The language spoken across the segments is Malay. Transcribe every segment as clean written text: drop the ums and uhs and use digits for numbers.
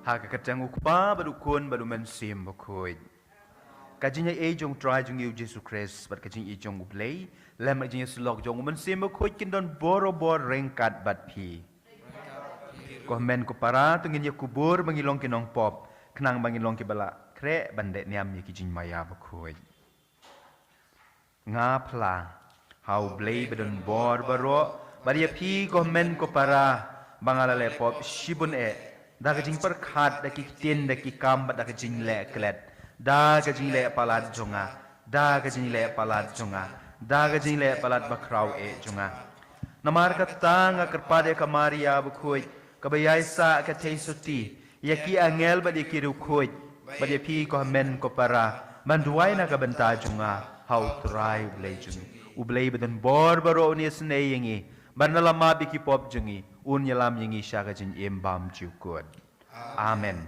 hak kerjang ukpa badukun badumen sim bakoi kajinya jong try jong yu Jesus Christ bad kajing jong ublei lem kajing slok jong men sim bakoi kindon bor rengkat bad pi komen ko para tungin ya kubur bangilong kinong pop kenang bangilong ki bala kre bandek niam ya kijing maya bakoi ngapla hau blei bedon bor baro badia pi komen ko para bangala le pop shibun da kajing perkhat da ki tin da ki kam da kajing le klet da kajing le palat jonga da kajing le palat jonga da kajing le palat bakrau jonga namar katanga kerpade kamaria bukhoi kabayai sa ka teisuti yaki angel badi kiru khoi badi pi ko men ko para manduai na ka benta jonga how try blejung ublei beden bor baro ni sne yingi banalama biki pop jungi un yalam yingi shaga jin embam jukod amen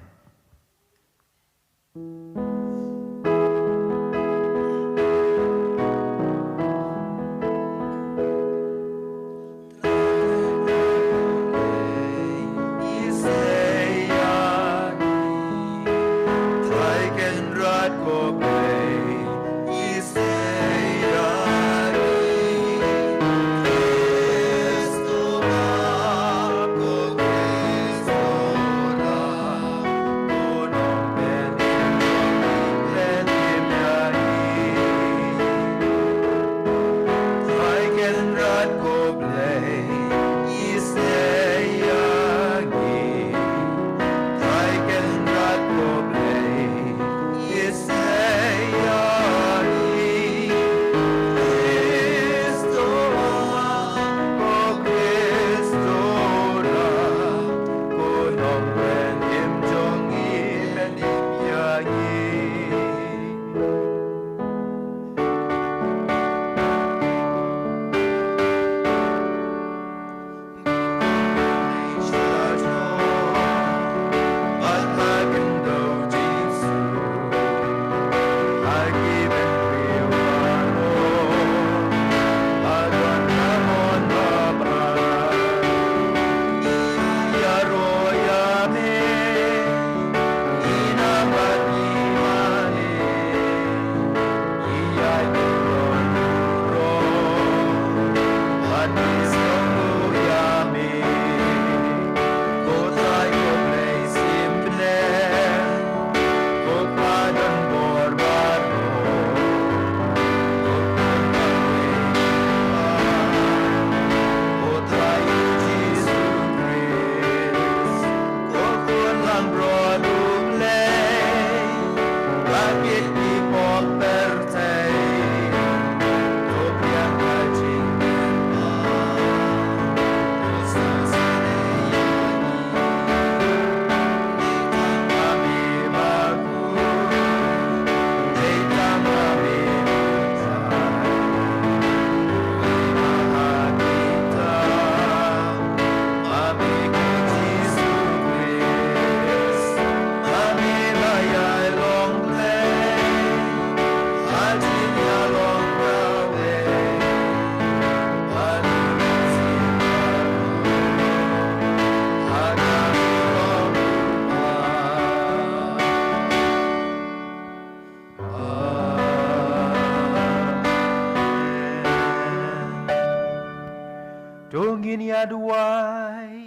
Dongin ya duai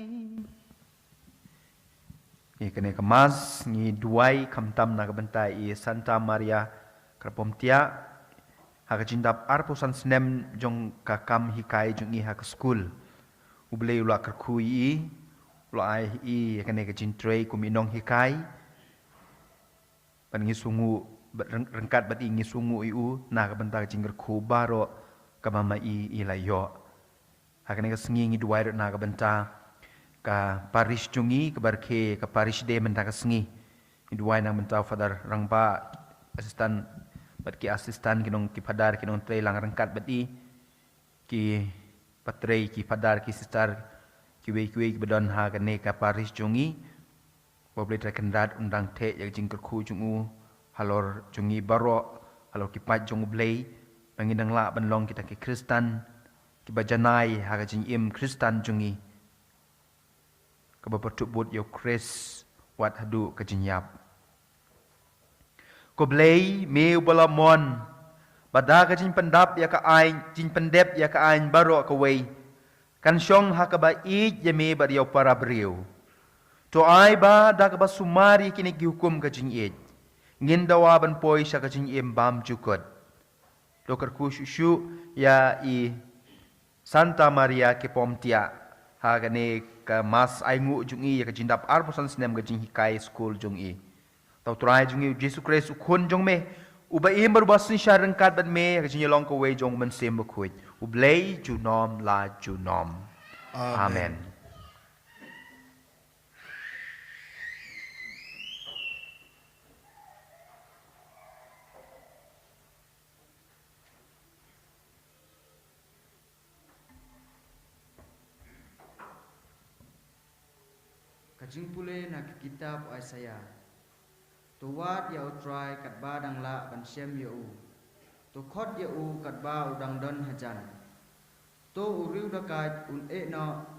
kene kemas ngi duai kamtam na bentai Santa Maria kerpom tia hak jindap arpusan snem jong kakam hikai jong i hak school ublei ula kerkui ula ai kene ke jintrei kuminong hikai pan ngi sungu rengkat bat ngi sungu iu na ka bentai jingger ku baro kamama i layo hakane ka sengi ngi duai na ka benta ka parish jungi ka barke ka parish de menta ka sengi ngi duai na benta father rangba asistan bat ki asistan kinong ki padar kinong trei lang rengkat bat ki patrei ki padar ki sister ki we bedon ha ka ne ka parish jungi boble trekendat undang te yak jingker khu jungu halor jungi baro halor ki pat jungu blei bangindang la banlong kita ki Kristen kibajanai haga jing im Kristen jungi kabapatuk but yo Chris wat hadu kajinyap. Ko blei meu balamon pada kajin pendap ya ka ain jin pendep ya ka ain baro ka wei kan syong hakaba ij ya me bar yau para beriu. To ai ba da ka ba sumari kini gihukum kajin ij. Ngin dawa ban poi sa kajin im bam jukot. Dokar kushu ya i Santa Maria ke Pomtia ha gane ka mas aingu jungi ya kajin dap arposan sinem kajin hikai school jungi. Tau try jungi Jesu Christ ukun jong me uba im berbasin syareng kat ban me kajin yolong ko wei jong men sem bukuit. Ublei junom la junom. Amen. Kajing pule nak kitab Isaiah. Tuwat ya utrai kat badang la ban syem ya u. Tu khot ya u kat ba udang don hajan. Tu uriu dakat un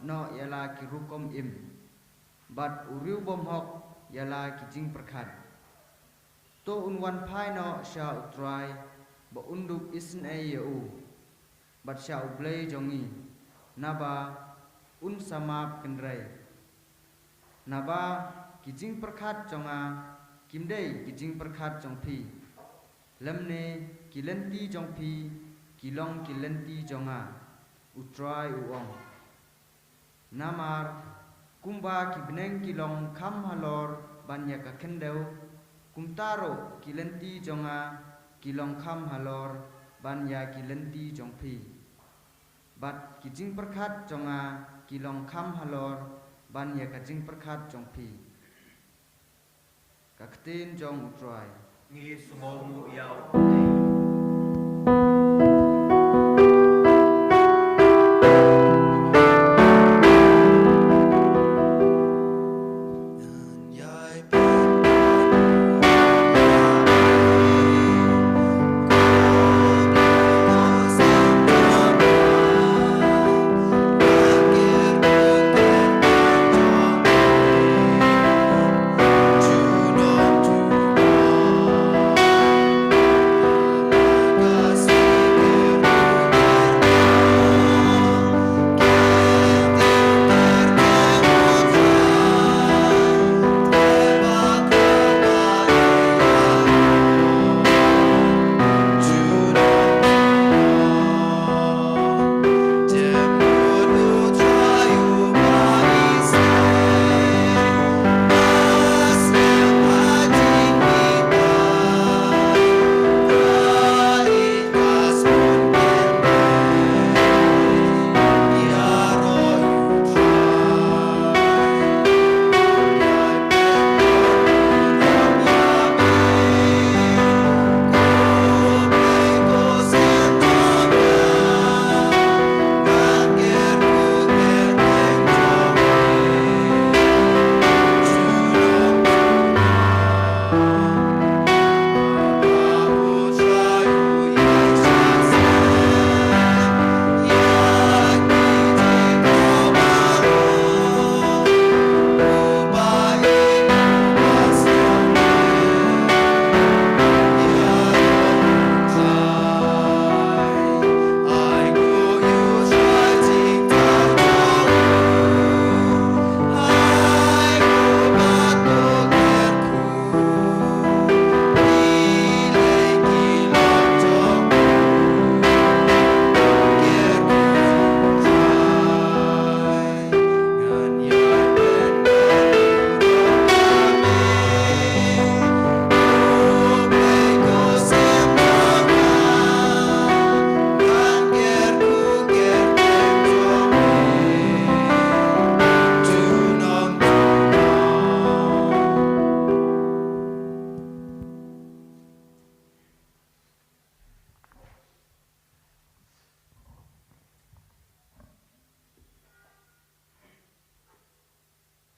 no yala ki rukom im. Bat uriu bom hok yala ki jing perkhat. Tu un wan pai no sya utrai ba unduk isn ya u. Bat sya ublei jongi. Naba un samap kendrai. Naba kijing perkhat jonga kimdei kijing perkhat jong pi lemne kilenti jong pi kilong kilenti jonga utrai uong namar kumba kibneng kilong kam halor banya ka kendeu kumtaro kilenti jonga kilong kam halor banya kilenti jong pi bat kijing perkhat jonga kilong kam halor ban ya kajing perkhat jong pi kaktin jong utrai Ngi sumomu yau.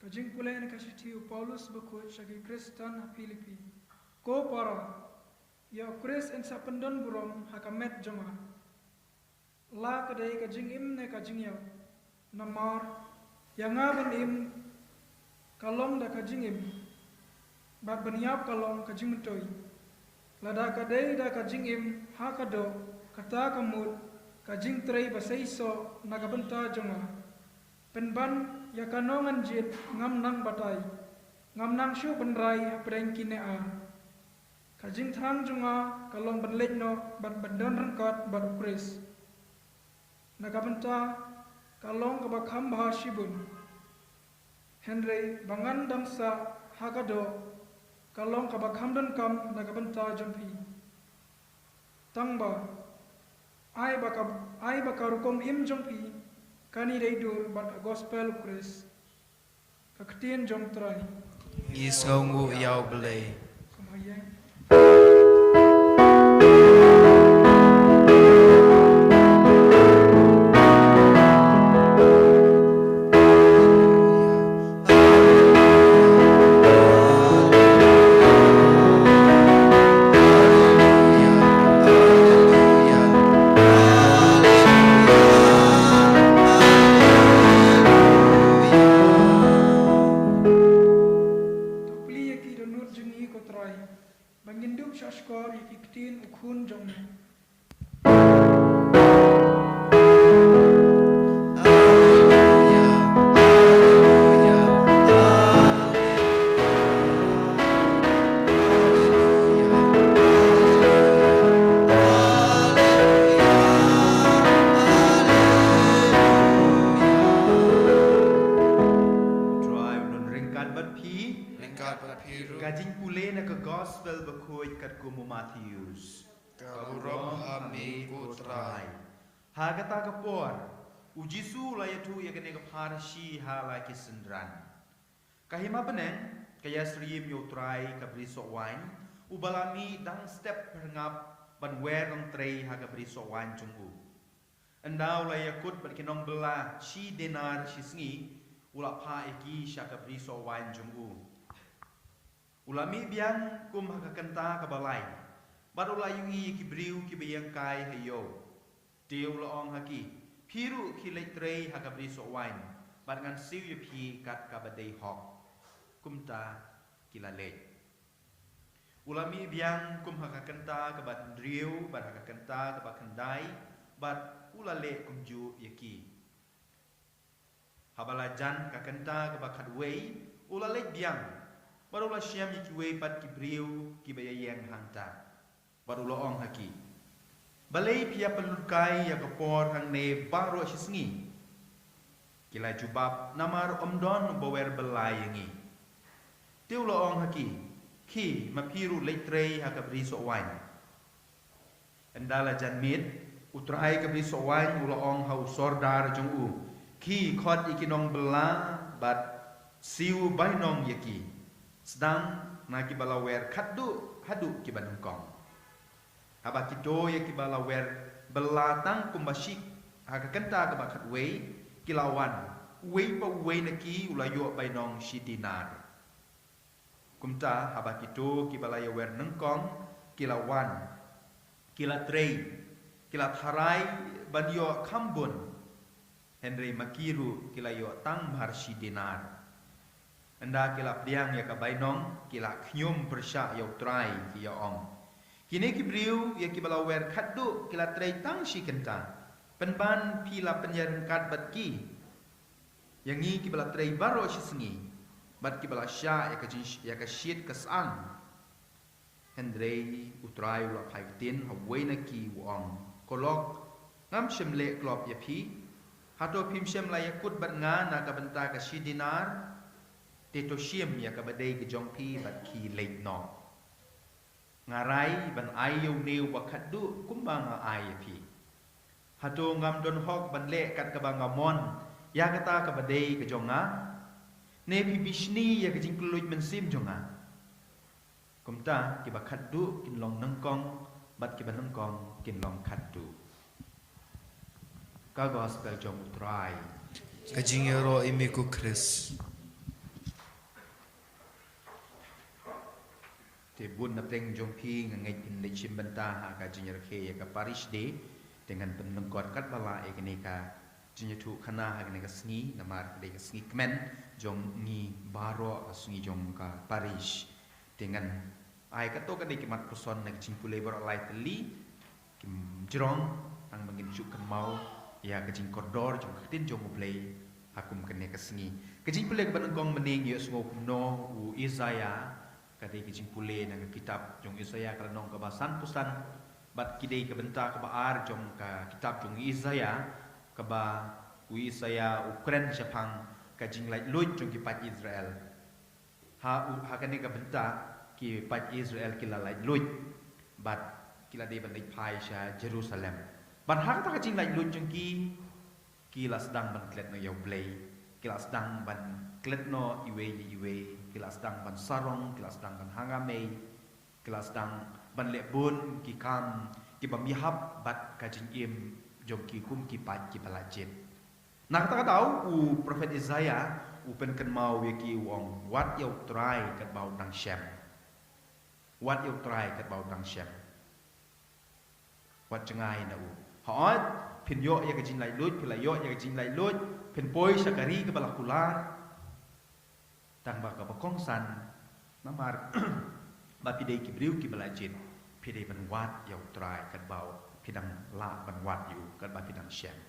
Kajing pula na kasitiu Paulus bakut syagi Kristan ha Filipi. Ko para ya Kris en sa pendon burom hakamet jonga. La kadai kajing im ne kajing ya. Namar yang ngaban im kalong da kajing im bat baniap kalong kajing mentoi. Lada kadai da kajing im hakado kata kamut kajing trei basaiso nagabenta jonga. Penban ya kanongan jit ngam nang batai. Ngam nang syu benrai apreng kine a. Kajing terang jonga kalong benlej no bat bandon rengkat bat ukris. Nagabenta kalong kabakam bahar shibun. Henry bangan damsa hakado kalong kabakam dan kam nagabenta jompi. Tangba ai bakarukom im jompi kani reidur bat gospel ukris. Kaketien jom trai. Isngongu yau belai. Kumayang. Banginduk shaskor ikiktin ukhun jomne. Kajing pule na ke gospel bakoi kat kumu Matthews. Kaurom hami utrai. Hagata kapor. Ujisu layatu ya kene kapar shi hala kisendran. Kahima penen kaya sriem yotrai kabri so wine. Ubalami dang step perngap ban wer nong trei hagabri so wine chungu. Endau layakut berkinong bela shi denar shi sngi. Ulap ha iki syakabri so wine chungu. Ulami biang kum hakakenta kabalai. Baru layui kibriu kibayang kai hayo. Deu laong haki. Piru kiletrei hakabri so wine. Barangan siu yupi kat kabadei hok. Kumta kilale. Ulami biang kum hakakenta kabat driu. Bar hakakenta kabat kendai. Bar ulale kumju yaki. Habalajan kakenta kabat kadwei. Ulale biang. Barulah syam ikiwe pat kibriu kibayayang hangta. Barulah ong haki. Balai pia pelukai ya kapor hang ne baru asyisngi. Kila jubab namar omdon bawer belayangi. Tiulah ong haki. Ki mapiru leitrei hakabri so'wain. Endala janmid utrai kabri so'wain ulah ong hau sordar jong u. Ki khot ikinong bela bat siu bainong yaki. Sedang na kibalawer khadu hadu kibanungkong. Haba kido ya kibalawer belatang kumbasik hakakenta kabakat wei kilawan wei pa wei naki ulayo bainong shitinar. Kumta haba kido kibalawer nungkong kilawan kilatrei kilatharai banyo kambun Henry makiru kilayo tang bahar shitinar. Anda kila priang ya kabainong kila knyum persya ya utrai ki ya ong. Kini kibriu ya kibalawer khaddu kila trai tang shi kenta. Penban pila penyaran kat bat ki. Yang ni kibala trai baro shi sengi. Bat kibala sya ya kasyit kasang. Hendrei utrai ula paitin hawai na ki wong. Kolok ngam shemle klop ya pi. Hato pim shem la yakut bat nga na kabenta kashi dinar. Teto syem ya kabadai kejongpi bat ki late no. Ngarai ban ayo neu wakadu kumbang ay pi. Hato ngam don hok ban le kat kabang amon ya kata kabadai kejonga. Ne pi bishni ya kejing kluj mensim jonga. Kumta kiba khadu kinlong nengkong bat kiba nengkong kinlong khadu. Ka gospel jong utrai. Kajing ero imiku Chris. Tebun napeng jongpi ngai in le chimbanta ha ka jinyer khe ya ka parish de dengan penengkot kat bala e kene ka jinyetu khana ha kene ka sngi namar de ka sngi kmen jong ngi baro ka sngi jong ka parish dengan ai ka to ka de ki mat puson nak jing pulei ber lai teli kim jrong ang mangin chu kan mau ya ka jing koridor jong tin jong play hakum kene ka sengi ka jing pulei ka ban kong mening ye sngo no u Isaya ka de ki jing pulei nang kitab jong Isaya ka nong ka basan pusan bat kidei ka benta ka baar jong ka kitab jong Isaya ka ba u Isaya Ukraine Japang ka jing lai lut jong ki pat Israel ha ka ne ka benta ki pat Israel kila lai lut bat kila de ban pai sha Jerusalem ban hak ta ka jing lai lut jong ki la sedang ban klet no yau blay kila sedang ban klet no iwe kila sedang ban sarong kila sedang ban hangame kila sedang ban le bun ki kam ki bamihap bat ka jing im jong ki kum ki pat ki balajet nak ta ka tahu u prophet Isaiah u pen kan mau ye ki wong wat yau try kat bau nang shem wat yau try kat bau nang shem wat jengai na u hot pin yo ya ka jing lai lut pin la yo ya ka jing lai lut pin poi sakari ka bala kular tang ba ka ba kong san namar ba pi dei ki briu ki balajet pi dei ban wat yau try kat bau pidang la ban wat yu kat ba pidang shem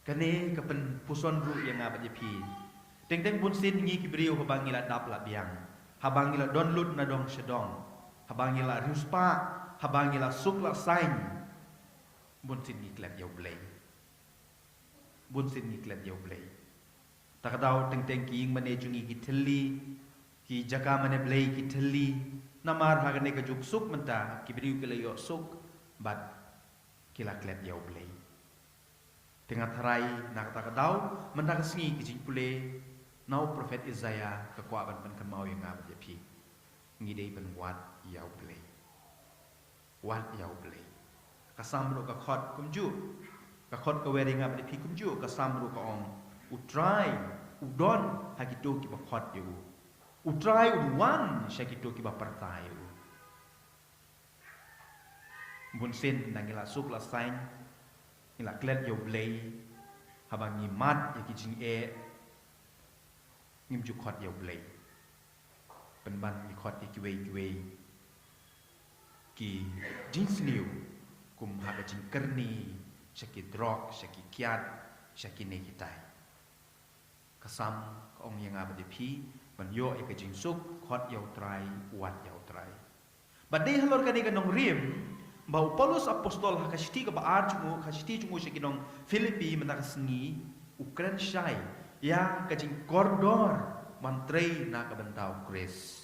kane ka pen puson ru yang ngabat ye pi teng bun sin ngi ki briu habangila dap la biang habangila don lut na dong sedong habangila ruspa habangila sukla sain bun sin ngi klet yau blay bun sin ngi klet yau blay takadaw teng ki ing mane jungi ki theli ki jaka mane blay ki theli namar hagane ka juk suk menta ki briu ke yo suk bat kila klet yau blay tengah terai nak takadaw menta ka singi ki jing pule nau prophet Isaiah ka kwa ban kan mau yang ngab je pi ngi dei ban wat yau blay wat yau blay kasam ru ka khot kumju ka khot ka wering ngab je pi kumju kasam ru ka ong utrai udon hagito ki ba khot yu utrai udwan shakito ki ba partai yu bun sen nangila suk la sain ila klet yo blay habang ni mat ki jing e ngim ju khot yo blay pen ban ni khot ki we ki jing sniu kum ha ka jing kerni shaki drok shaki kiat shaki ne kitai kasam ka ong yang abadi pi ban yo e ka jing suk khot yo trai wat yo trai badai halor ka ni ka nong rim bau Paulus apostol hakashti ka baar chungu khashti chungu shekinong Filipi mena sengi Ukraine shai ya ka jing kordor mantrei na ka bentau kris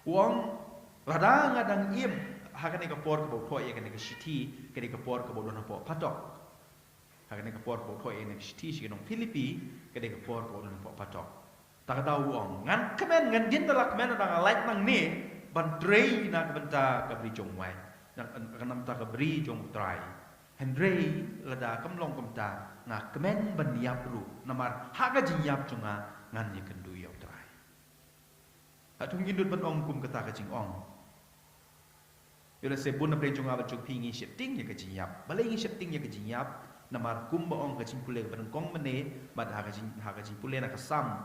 wong radang ngadang im hakane ka por ka bau thoi ya ka ne ka shiti ka ne ka por ka bau don po patok hakane ka por bau thoi ya ne shiti shekinong Filipi ka ne ka por ka bau don po patok ta ka tahu wong ngan kemen ngan din talak men dang like nang ne bantrei na ka benta ka bri jong wai kanam ta ka bri jong trai Henry lada kamlong kamta nga kemen ban yap ru namar haga jing yap chunga ngan ye kendu yau trai atung gindut ban ong kum kata ka jing ong yola se bun bre chunga ba chuk pingi shifting ye ka jing yap balai ngi shifting ye ka jing yap namar kum ba ong ka jing pule ban kong mane bad haga jing pule na ka sam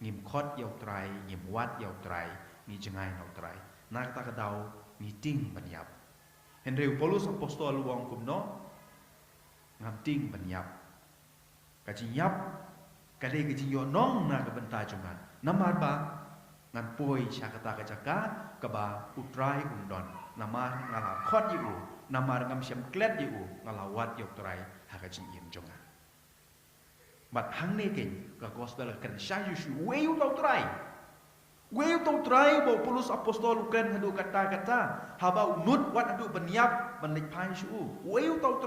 ngim khot yau trai ngim wat yau trai ni jengai yau trai nak ta ka dau ni ting ban yap Henry Paulus apostol wong kumno ngam ting ban yap ka jing yap ka de ka jing yo nong na ka benta chunga namar ba ngan poi sha kata ka jaka ka ba utrai undon namar ngala khot yu namar ngam syam klet yu ngala wat yu trai ha ka jing yin chunga bat hang ne ken ka gospel kan sha yu shu we yu tau trai bau Paulus apostol Ukraine hadu kata haba unut wat hadu beniap menik pai shu weu tau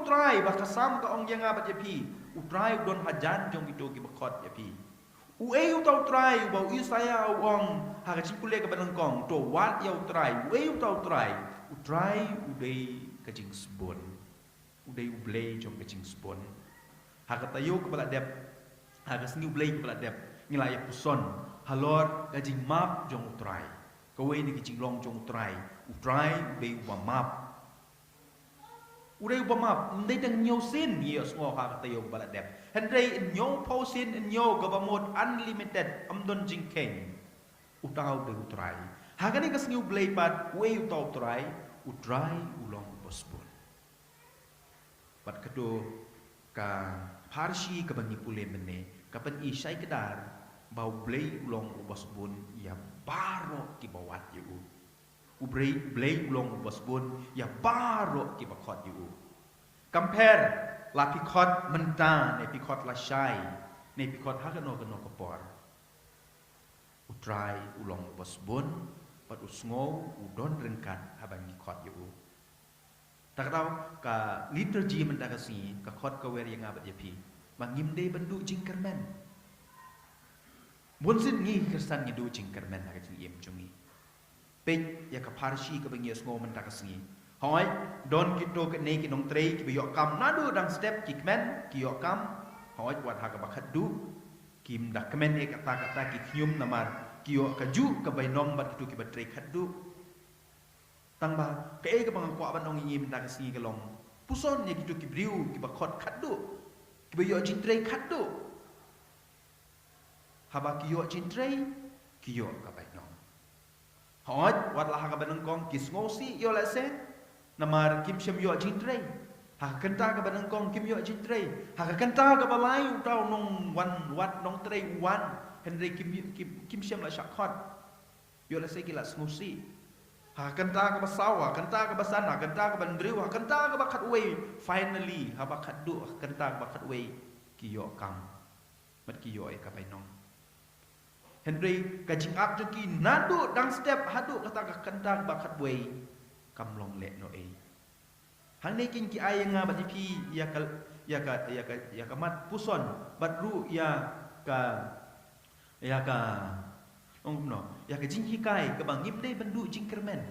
try ba kasam ka ong yang abat jepi utrai don hajan jong itu ki bakot jepi weu tau try bau Isaya ong ha ka cipule ka banangkong to wat yau try weu tau try utrai udai ka jing sbon udai ublei jong ka jing sbon ha ka tayo ka bala dep ha ka sni ublei ka bala dep ngilai puson halor gajing map jong utrai kawe ni gajing long jong utrai be uba map urai uba map ndai dang nyo sin ye sngo ha ka tayo bala dep hendrei nyo pausin nyo gabamot unlimited amdon jing king utau de utrai hagani ka sngiu blay pat we utau utrai ulong bosbon pat kedo ka parsi ka bangi pule mene kapan isai kedar bau blay ulong bosbon ya baro ki bawat yu blay ulong bosbon ya baro ki bakot yu compare la pikot menta ne pikot la shai ne pikot hagano gano kapor utrai ulong bosbon pat usngou udon rengkat habang ikot yu tak tahu ka liturgi mendagasi ka khot ka wer yang abat yapi mangim de bendu jingkermen bunsin ngi kersan ngi du jingkermen ha jing yem jungi pe ya ka parsi ka bengi usngou mendagasi hoi don kito ke nei ki nong trei ki yo kam nadu dang step ki kmen ki yo kam hoi wat ha ka bakhat du kim dak kmen e kata ki khyum namar ki yo ka ju ka bai nong bat kitu ki batrei khaddu tang ba ke e ka bang kwa ban nong yim dak si ka long puson ye kitu ki briu ki ba khot khaddu ki ba yo jin trei khaddu haba ki yo jin trei ki yo ka bai nong hoi wat la ha ka ban kong ki sngo si yo la se namar kim shem yo jin trei ha kenta ka ban kong kim yo jin trei ha ka kenta ka ba lai utau nong wan wat nong trei wan Henry kim shem la shakhot yo la se ki la sngo si ha kenta ka ba sawa kenta ka ba sana kenta ka ban driu ha kenta ka ba khat wei finally ha ba khat du kenta ka ba khat wei ki yo kam mat ki yo e ka bai nong Henry ka jing ap jo ki nadu dang step hadu kata ka kenta ka ba khat wei kam long le no e hang ne kin ki ai nga ba pi ya ka mat puson bat ru ya ka no ya ka jing hikai ka bang ngim dei bendu jing kermen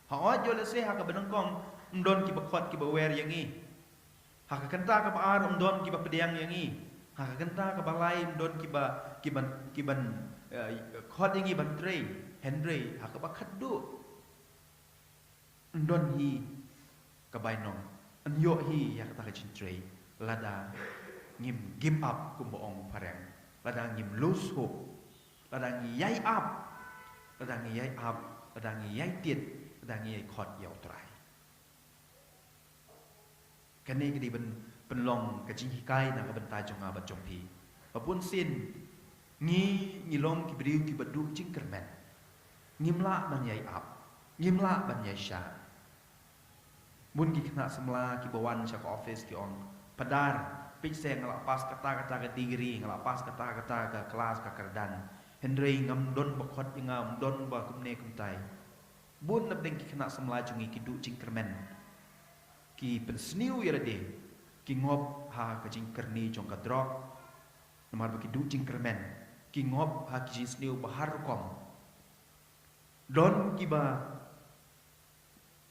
ha jo le se ha ka benang kong ndon ki ba khot ki ba wer yang ni ha ka kenta ka ba ar ndon ki ba pediang yang ni ha ka kenta ka ba lai ndon ki ban khot yang ni ban trei Henry ha ka ba khat du ndon hi ka bai nong an yo hi ya ka ta ka jing trei lada ngim give up kum ba ong pareng lada ngim lose hope lada ngi yai up lada ngi yai tiet lada ngi yai khot yau trai kan ni kedi ben long ka jing hikai na ka ben ta jonga ba jong pi ba pun sin ngi long ki briu ki badu jing kermen ngimla ban yai up ngimla ban yai sha mun ki kena semla ki bawan sha ka office ki on padar pik seng ngelapas kata-kata ke tigri ngelapas kata-kata ke kelas ke kerdan Henry ngam don bakot ngam don ba kumne kumtai bun nap deng ki kena semla jungi ki du jingkermen ki pensniu yade ki ngop ha ka jingkerni jong ka drok namar ba ki du jingkermen ki ngop ha ki jinsniu bahar kom don ki ba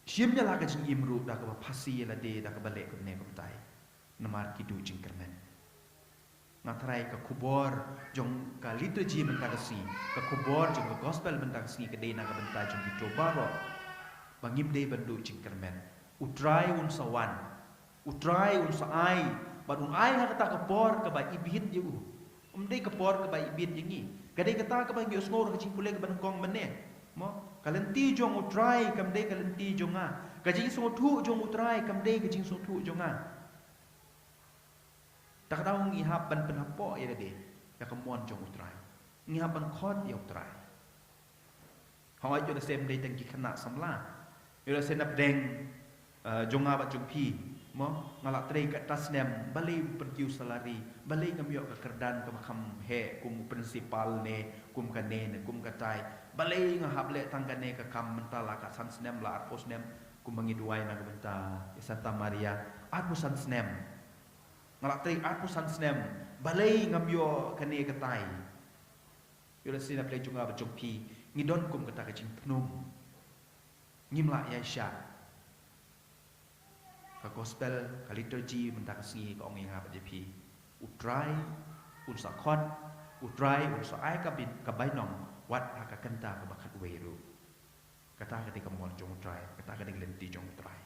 shimnya la ka jing imru da ka ba phasi yade da ka ba le kumne kumtai namar ki du jingkermen ngatrai ka kubor jong ka liturgi mentagasi ka kubor jong ka gospel mentagasi ka dei na ka benta jong ki coba ro bangim dei bendu jingkermen utrai un sawan utrai un saai badun ai ha kata ka por ka ba ibit yu dei ka por ka ba ibit yangi ka dei kata ka ba ngi usngor ka jing pule ka ban kong mene mo kalenti jong utrai kam dei kalenti jonga ka jing so thu jong utrai kam dei ka jing so thu jonga tak tahu ngihap ban penhapo ya de ya kemuan jong utrai ngihap ban khot ya utrai hoi jo sem dei teng ki khana samla yo se nap deng jonga ba jong pi mo ngala trei ka tasnem balai perkiu salari balai ngam yo ka kerdan ka makam he kum principal ne kum ka ne kum ka tai balai ngahap le tangga ne ka kam mentala ka sansnem la atposnem kum mangiduai na ka benta Santa Maria atposansnem ngalak teri aku sansnem balai ngamyo kane katai yo sina play junga ba jongpi ngidon kum kata ka jing pnum ngimla ya sha ka gospel ka liturgi mentakasi ka ong yang ba jepi utrai un sakhot utrai un sa ai ka bin ka bainong wat ha ka kanta ka bakat weru kata ka ti ka mon jong utrai kata ka ding lenti jong utrai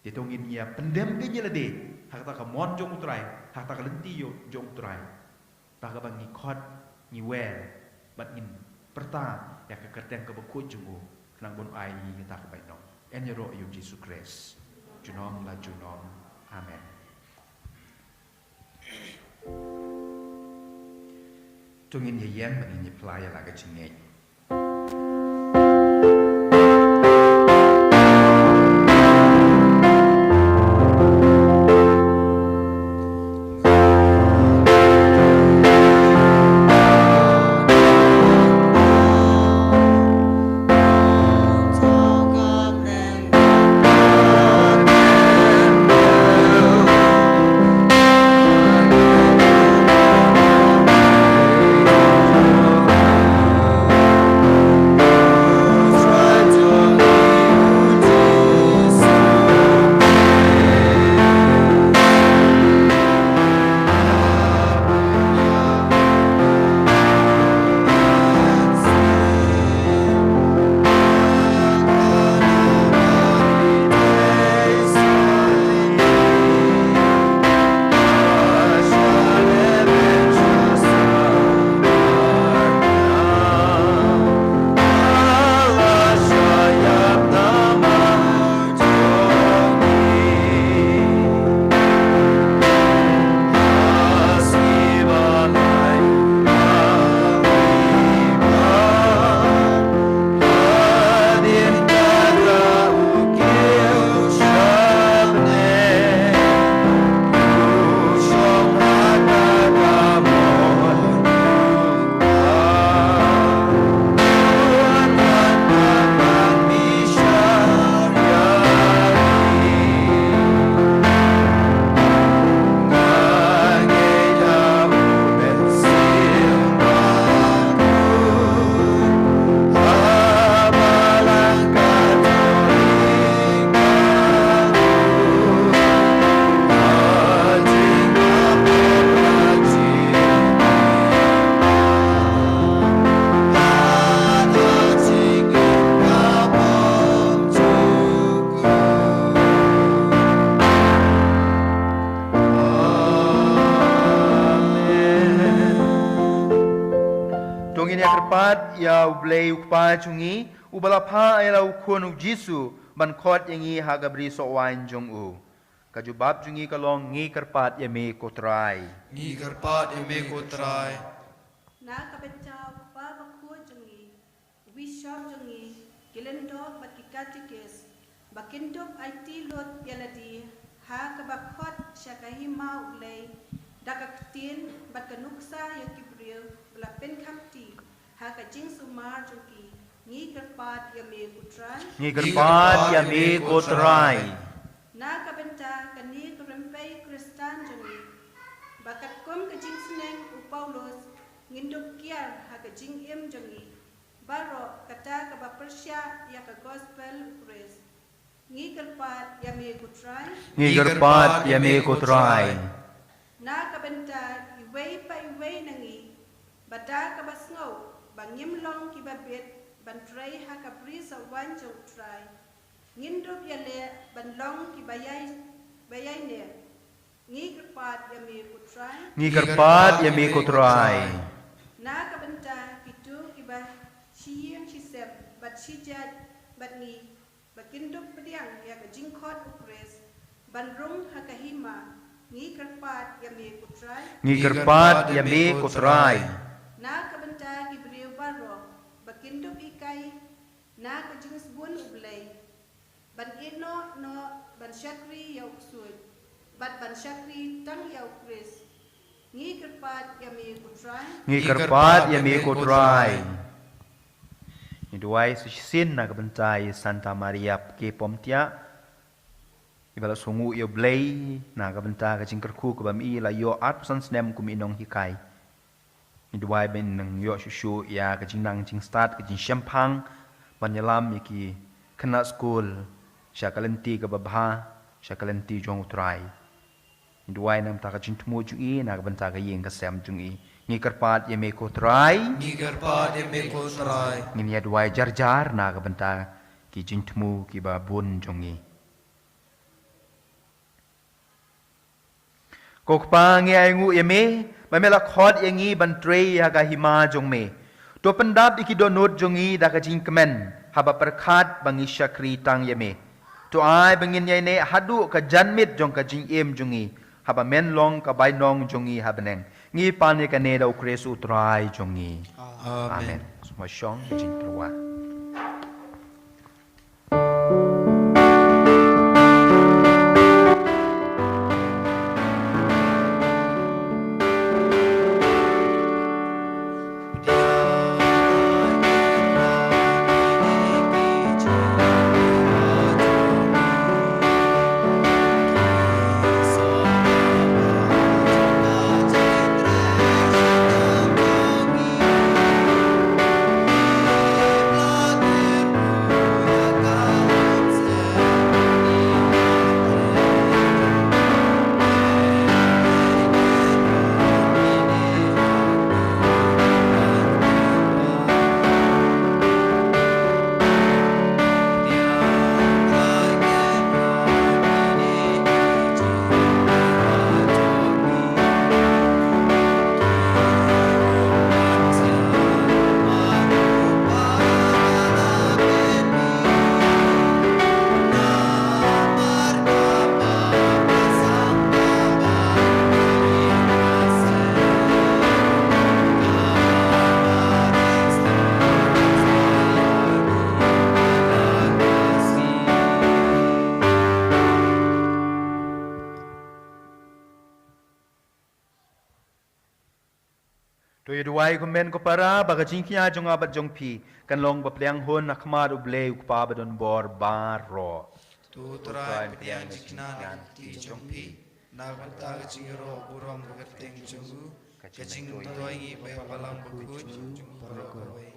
ditongin ya pendem ke nyelade hak ta ka mon jong utrai hak ta ka lenti yo jong utrai ta ka bangi khot ni wer bat ngin perta ya ke kerteng ke bekut jungu nang bon ai kita ke bainong en yero yu Jesus Christ junong la junong amen tungin ye yen ban ni playa la ga chinge Tungin ya kerpat ya ublei ukpa chungi ubalapha ay lau khonu Jisu ban khot yangi hagabri so wain jong u kajubab chungi kalong ngi kerpat ya me kotrai Ni karpat eme kotrai. Na kapetau pa baku jungi, wishop jungi, kilendo bakikatikes, bakindop IT lot yaladi, ha kabakot syakahima ulay, dakaktin bakanuksa yakibril, belapin kapti, ha kajing sumar jungi, ngi kerpat yame kutran, ngi kerpat ya me kotrai na kabenta kani kerempay kristan jungi, bakat kom kajing seneng upaulos, nginduk kiar ha kajing im jungi, baro kata kabapersya ya ka gospel praise, ngi kerpat yame kutran, ngi kerpat ya me kotrai na kabenta iway pa iway nangi, bada kabasngaw, bangim long kibabit, bantray ha kapri sa wanjong try, nginduk yale banlong bayay ne, ngi kerpat yame kutran, ngi kerpat ya me kotrai na kabenta kitu kiba siyang sisep bat sijat bat ni bakinduk pediang ya kajingkot ukres bandrung hakahima ngi kerpat yame kutrai, ngi kerpat ya me kotrai na kabenta kibriu baro bakinduk ikai na kajing sebun ublay ban ino no ban syakri ya uksud bat ban syakri tang ya ukres ngi kerpat yame kutrai, ngi kerpat ya me kotrai ni duai susin na kebentai Santa Maria ke pomtia ibala sungu yo blei na kabenta ka jingkerku ka bami la yo at pesan snem kum inong hikai ni duai ben nang yo shushu ya ka jingnang jing start ka jing shampang banyalam yaki kena school syakalenti ka babha syakalenti jong utrai ni duai nam ta ka jingtmu jungi na kabenta ka yeng ka sem jungi ngi kerpat ye me ko trai Ni karpat eme kotrai. ngi ya duai jar na kabenta ki jingtmu ki ba bun jongi kok pa ngi ai ngu ye me ba me la khot ye ngi ban tre ya ka hima jong me To pendap iki donut jongi da ka jing kemen haba perkat bangi syakri tang yeme. To ai bangin yai ne hadu ka janmit jong ka jing em jongi haba men long ka bai nong jongi habeneng. Ngi pan ye ka ne da ukres utrai jongi. Amen. Semua syong ka jing terwa. To yuduai kumen ko para baga jingkia jong abat jong pi kan long bapliang hon nakmar uble ukpa badon bor baro. Tu trai pediang jiknan ti jompi. Naganta jingro burom berting junggu. Kajing tuai be balang bukuj jumporokoi.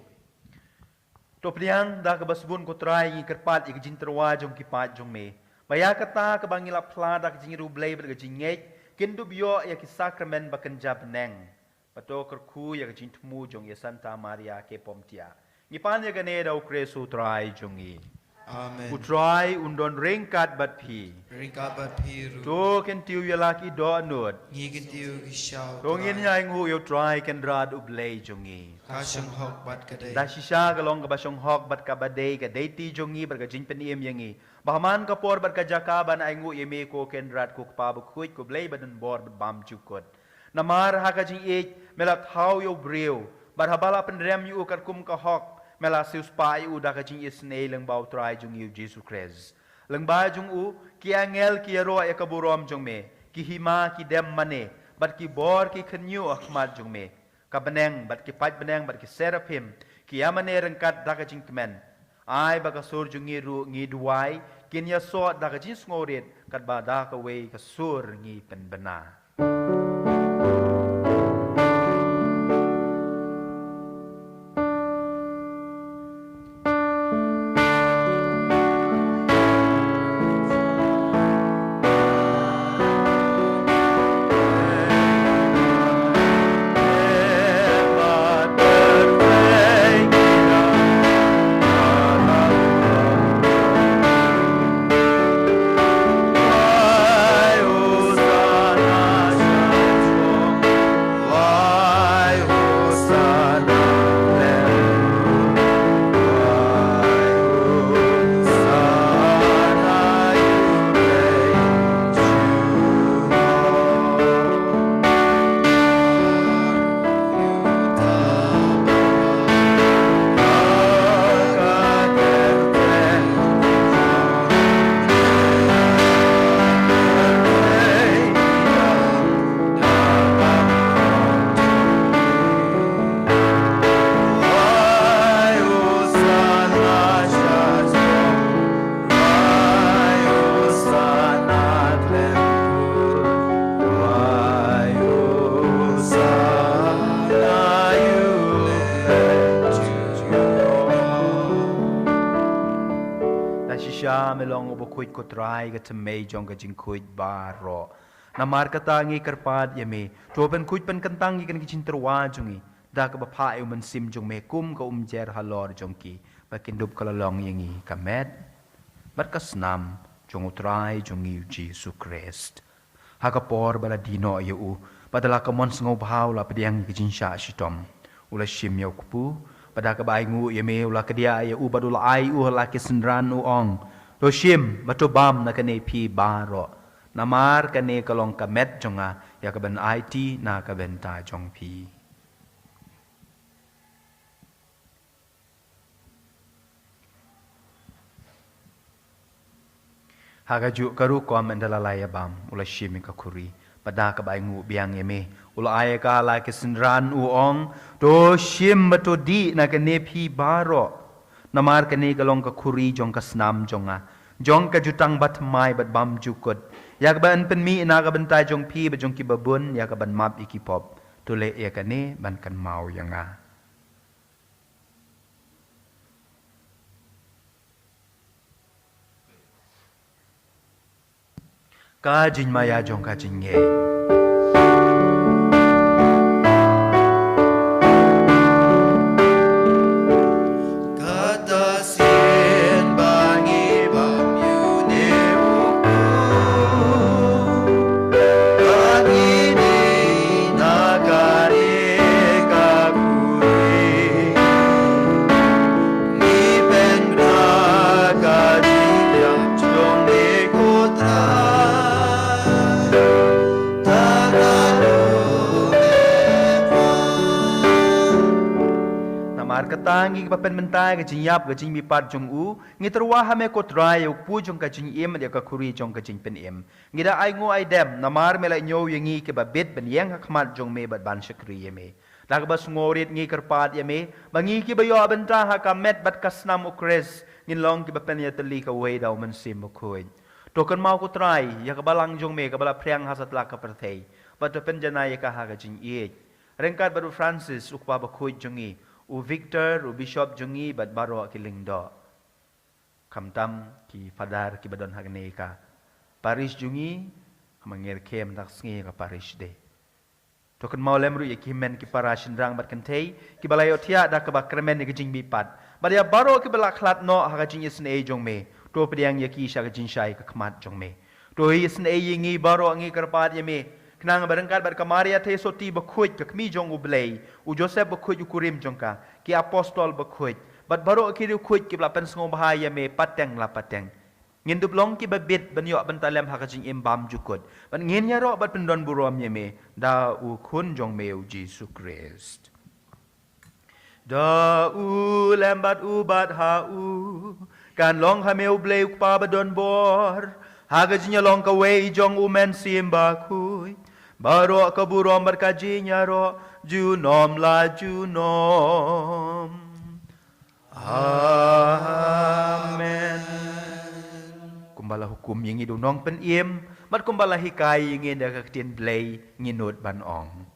To pliang da ka basbun ko trai ngi kerpat ik jing terwa jong kipat jong me. Maya kata ka bangila pla da ka jing ruble ber ka jingek kindu bio ya ki sakramen bakan jab neng. Pato kerku ya ka jing tmu jong ya Santa Maria ke pomtia. Ngipan ya gane da ukresu trai jongi. Amen. Utrai undon ringkat bat pi. Ringka bat piru. To ken tiu ya laki do nut. Ngigin tiu gishaw. Tongin ya ngu yo try ken rad ublay jongi. Kasyang hok bat kadai. Da shisha galong ka basyong hok bat ka badai ka deiti jongi bar ka jing peniem yangi. Bahaman ka por bar ka jaka ban ay ngu yeme ko ken rad ko pa bu kuit ko blay badan bor bat bam chukot. Namar ha ka jing ich melat how yo brew. Bar habala pendrem yu kar kum ka hok. Mela sius pa yu da ka jing isnei leng bau try jong yu Jesus Christ. Leng ba jong u ki angel ki ro ya ka burom jong me. Ki hima ki dem mane. Bat ki bor ki kenyu ahmad jong me. Ka beneng bat ki pat beneng bat ki seraphim. Ki amane rengkat da ka jing kemen. Ai ba ka sur jong ngi duai. Kin ya so da ka jing ngorit kat ba da ka wei ka sur ngi pen bena. Melong obo kuit ko try ka temay jong ka jing kuit baro. Namar kata ngi kerpad yame. Toben kuit pen kentang ikan kicin terwa jongi. Da ka bapa man sim jong me kum ka jer halor jongki. Bakin dup kalalong yangi kamed. Bat kasnam jong utray jongi Jesus Christ. Hakapor bala dino yu. Padala ka mon sngo bahaw la pediang kicin sya shitom. Ula shim yaw kupu. pada ka bai ngu ye me ula kedia ye u badul ai u la ke sendran u ong to shim batu bam na kane pi baro namar kane kalong ka met jonga ya ka ben IT na ka ben ta jong pi Hagaju karu kom endalalaya bam ula shim ka kuri pada ka bai ngu biang ye me ula ay ka la ke sendran u ong to shim batu di na kane pi baro namar kane kalong ka kuri jong ka snam jonga jong ka jutang bat mai bat bam jukot yak ban pen mi na ka bentai jong pi ba jong ki babun yak ban map ikipop tule ya kane ban kan mau yanga ka jin maya jong ka jin ye Tangi ka pen mentai ka jinyap ka jing mipat jong u ngi terwa ha me ko trai u pu jong ka jing em ya ka khuri jong ka jing pen em ngi da ai ngo ai dem namar me la nyo yangi ke ba bet ben yang ha khmat jong me bat ban shakri ye me la ka bas ngorit ngi karpat ye me bangi ki ba yo ben ta ha ka met bat kasnam u kres ngi long ki ba pen ya tali ka we da man sim ko khoi to kan mau ko trai ya ka balang jong me ka bala pryang ha sat la ka perthei bat to pen jana ye ka ha ka jing e rengkat baru Francis ukpa ba khoi jong i u Victor u Bishop jungi bat baro kiling do kamtam ki fadar ki badon hagne ka Paris jungi mangir kem tak sngi ka Paris de to kan maulem ru ye kimen ki parashin rang bat kantei ki balayo thia da ka bakremen ki jing bi pat badia baro ki bala khlat no ha ka jing yesne e jong me to pediang ye ki sha ka jing shai ka khmat jong me to yesne e yingi baro ngi karpat ye me Kenang barangkat bar kamaria the soti bakhuj ka kmi jong ublei u Joseph bakhuj ukurim jongka ki apostol bakhuj bat baro ki ukhuj ki bla pen sngo bahaya me pateng la pateng ngin dublong ki babit ban yo ban talem hakajing imbam jukut ban ngin ya ro bat pendon burom ye me da u khun jong me u Jesus Christ da u lembat u bat ha u kan long ha me ublei pa badon bor hakajing long ka we jong u men sim bakhuj Baro kaburom berkajinya ro junom la junom. Amen. Kumbala hukum yang itu nong pen iem, mat kumbala hikai yang ini dah ketien blay nginut ban ong.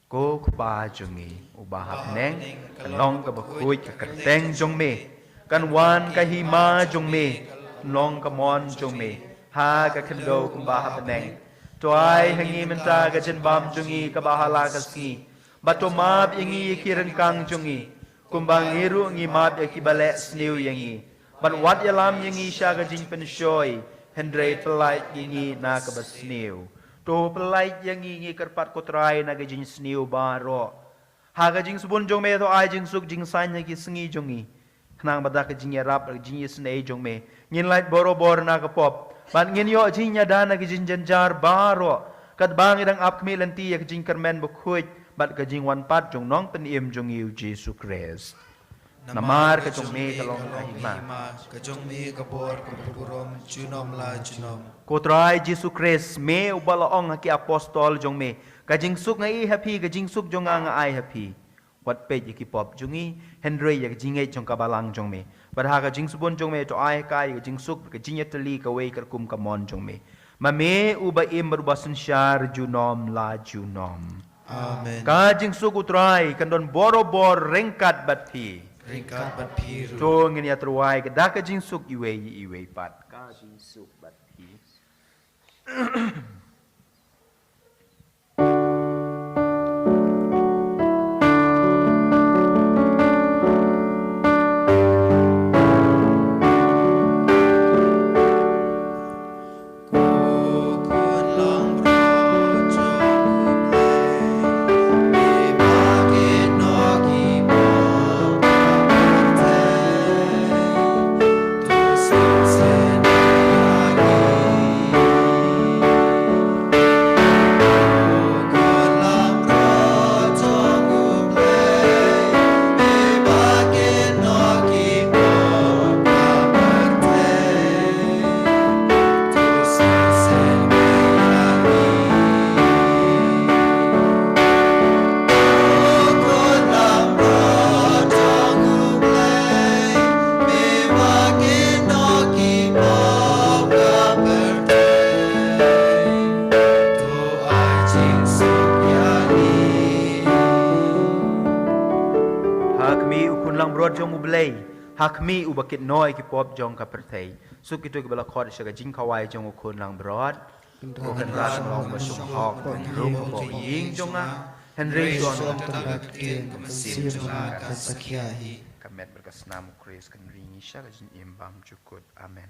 Ko kupa jungi ubahap neng kanong kabakuy kakateng jong me kan wan kahima jong me nong kamon jong me ha kakendo kumbahap neng. Tuai hangi menta ka bam jungi ka bahala ka ski bato mab ingi kiran kang jungi kumbang iru ngi mab ya kibale sniu yangi ban wat yalam yangi sha ka jing penshoy hendrei pelai ingi na ka basniu to pelai yangi ngi karpat kotrai na ka jing sniu baro ha ka jing subun jong me to ai jing suk jing san ki sngi jungi knang badak ka jing yarap jing yesne jong me ngin light boro bor na ka pop Ban ngin yo jinya dana ki jin janjar baro kat bang idang ap kmi lanti ya ki jin karmen bukhuj bat ka jing wan pat jong nong pen im jong yu Jesus Christ namar ka jong me kalong kahima ka jong me ka bor ka burom junom la junom ko trai Jesus Christ me ubala ong ki apostol jong me ka jing suk ngai happy ka jing suk jong nga ai happy wat pe ki pop jungi Henry ya jing e jong ka balang jong me Padahal jing subun jong me to ai kai jing suk ka jing yetali ka wei kar kum ka mon jong me ma me uba im berbasun syar junom la junom Amen ka jing suk utrai kan don boro bor rengkat bat pi to ngin ya truai ka da ka jing suk iwe pat ka jing suk bat pi brod jong ublei hakmi ubakit noi ki pop jong ka perthei suk itu ki bala khod shaga jing khawai jong ukun lang brod bukan ras long masung hok rum ko ying jonga Henry John kamet berkas namu Chris kan ringi shaga jin imbam cukut amen.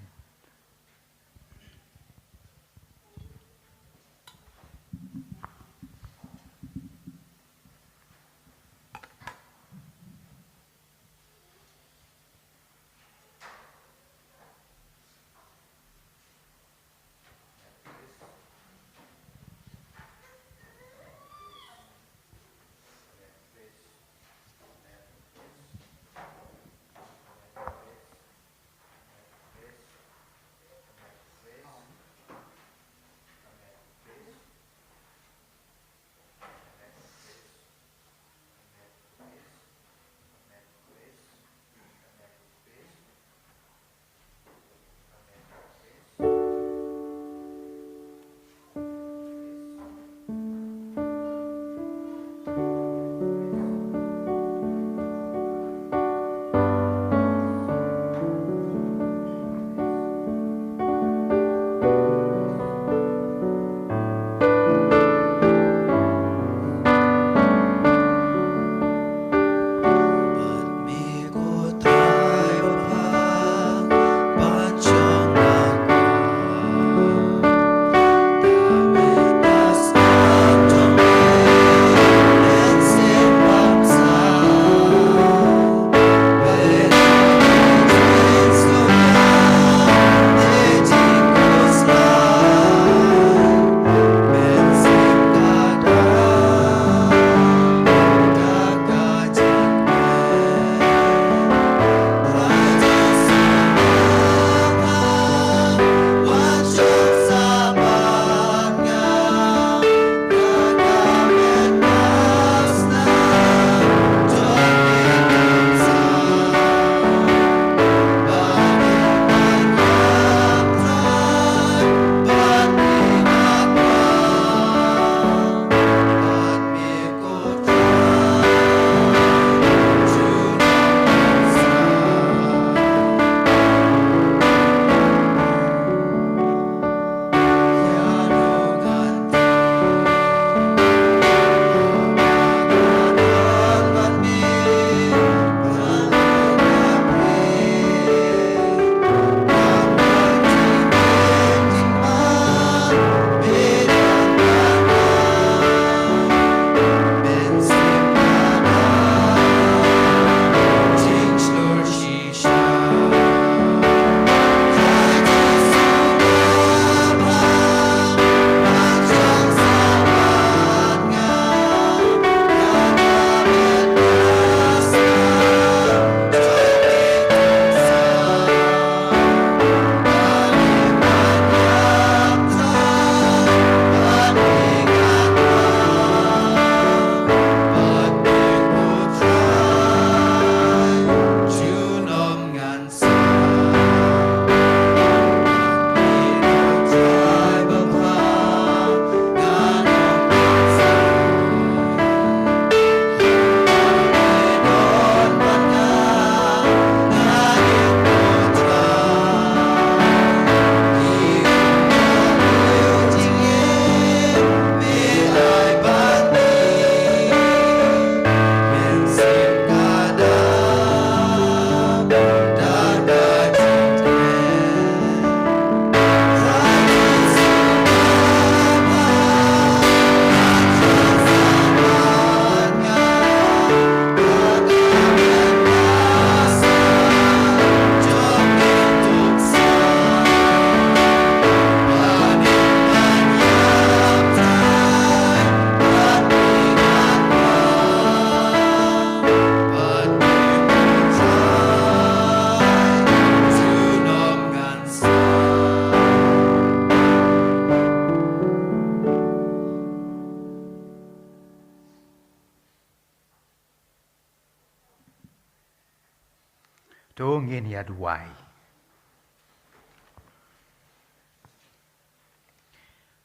To ngin ya duai.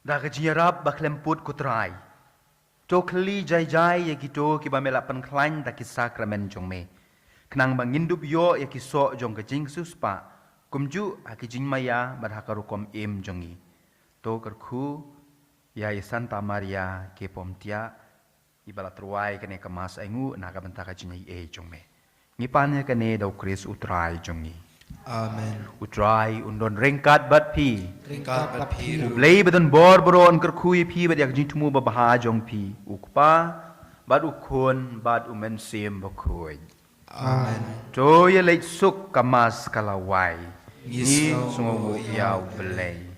Da kejirap baklemput kutrai. To kli jai jai ya gitu ki bamela penklan da ki sakramen jong me. Kenang bangindup yo ya kiso jong kejing suspa. Kumju hakijing maya bad hakarukom jongi. To kerku ya Santa Maria ke pomtia ibalat ruai kene kemas aingu naga bentaka jinai jongme. Ngipanya kene dau Kris utrai jongi. Amen. Utrai undon ringkat bat pi. Ringkat bat piru. Ublei bedon bor boro on kerkui pi bad yak jingtumu babaha jong pi. Ukpa bad ukun bad umen sim bakui. Amen. To ye leit suk kamas kalawai. Ni Ngisong sungu yau belai.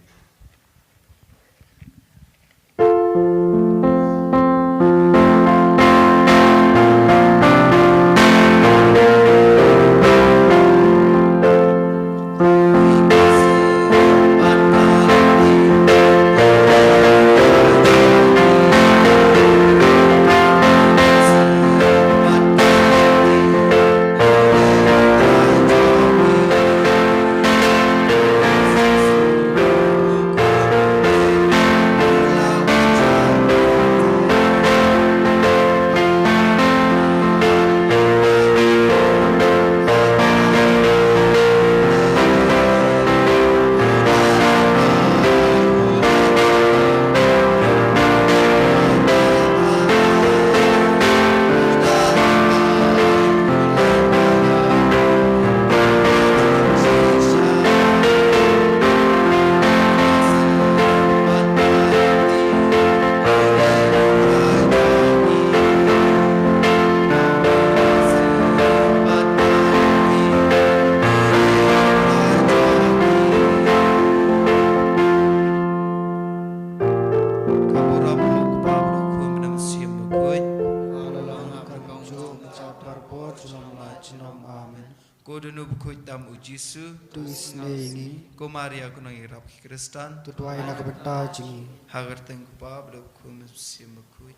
Kodunu bukut tam ujisu tuis nengi ko Maria kunang irap Kristan tutuai na kabenta jingi hagar tengkupa blok kum sim bukut